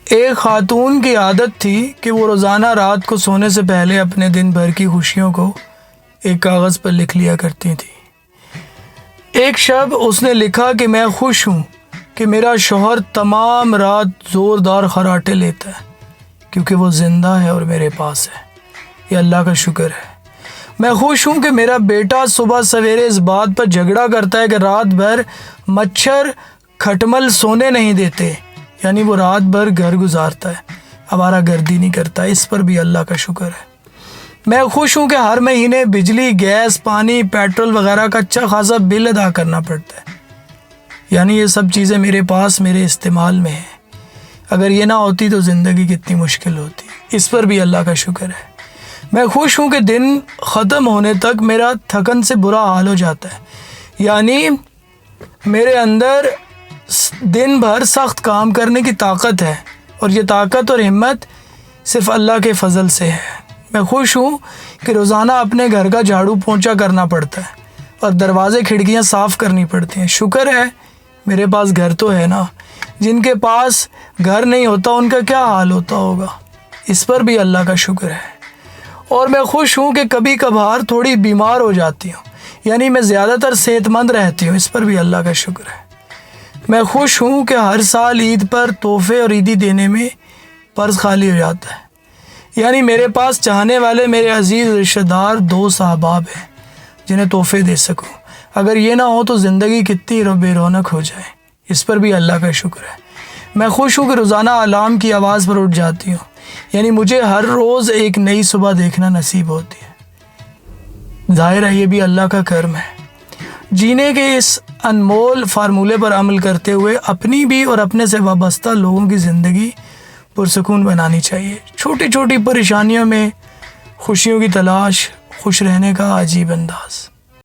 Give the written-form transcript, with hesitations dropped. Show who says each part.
Speaker 1: ایک خاتون کی عادت تھی کہ وہ روزانہ رات کو سونے سے پہلے اپنے دن بھر کی خوشیوں کو ایک کاغذ پر لکھ لیا کرتی تھی۔ ایک شب اس نے لکھا کہ میں خوش ہوں کہ میرا شوہر تمام رات زوردار خراٹے لیتا ہے کیونکہ وہ زندہ ہے اور میرے پاس ہے، یہ اللہ کا شکر ہے۔ میں خوش ہوں کہ میرا بیٹا صبح سویرے اس بات پر جھگڑا کرتا ہے کہ رات بھر مچھر کھٹمل سونے نہیں دیتے، یعنی وہ رات بھر گھر گزارتا ہے، آوارہ گردی نہیں کرتا، اس پر بھی اللہ کا شکر ہے۔ میں خوش ہوں کہ ہر مہینے بجلی، گیس، پانی، پیٹرول وغیرہ کا اچھا خاصا بل ادا کرنا پڑتا ہے، یعنی یہ سب چیزیں میرے پاس میرے استعمال میں ہیں۔ اگر یہ نہ ہوتی تو زندگی کتنی مشکل ہوتی، اس پر بھی اللہ کا شکر ہے۔ میں خوش ہوں کہ دن ختم ہونے تک میرا تھکن سے برا حال ہو جاتا ہے، یعنی میرے اندر دن بھر سخت کام کرنے کی طاقت ہے اور یہ طاقت اور ہمت صرف اللہ کے فضل سے ہے۔ میں خوش ہوں کہ روزانہ اپنے گھر کا جھاڑو پونچھا کرنا پڑتا ہے اور دروازے کھڑکیاں صاف کرنی پڑتی ہیں۔ شکر ہے میرے پاس گھر تو ہے نا، جن کے پاس گھر نہیں ہوتا ان کا کیا حال ہوتا ہوگا، اس پر بھی اللہ کا شکر ہے۔ اور میں خوش ہوں کہ کبھی کبھار تھوڑی بیمار ہو جاتی ہوں، یعنی میں زیادہ تر صحت مند رہتی ہوں، اس پر بھی اللہ کا شکر ہے۔ میں خوش ہوں کہ ہر سال عید پر تحفے اور عیدی دینے میں پرس خالی ہو جاتا ہے، یعنی میرے پاس چاہنے والے میرے عزیز رشتہ دار، دوست، احباب ہیں جنہیں تحفے دے سکوں۔ اگر یہ نہ ہو تو زندگی کتنی بے رونق ہو جائے، اس پر بھی اللہ کا شکر ہے۔ میں خوش ہوں کہ روزانہ الارم کی آواز پر اٹھ جاتی ہوں، یعنی مجھے ہر روز ایک نئی صبح دیکھنا نصیب ہوتی ہے۔ ظاہر ہے یہ بھی اللہ کا کرم ہے۔ جینے کے اس انمول فارمولے پر عمل کرتے ہوئے اپنی بھی اور اپنے سے وابستہ لوگوں کی زندگی پرسکون بنانی چاہیے۔ چھوٹی چھوٹی پریشانیوں میں خوشیوں کی تلاش، خوش رہنے کا عجیب انداز۔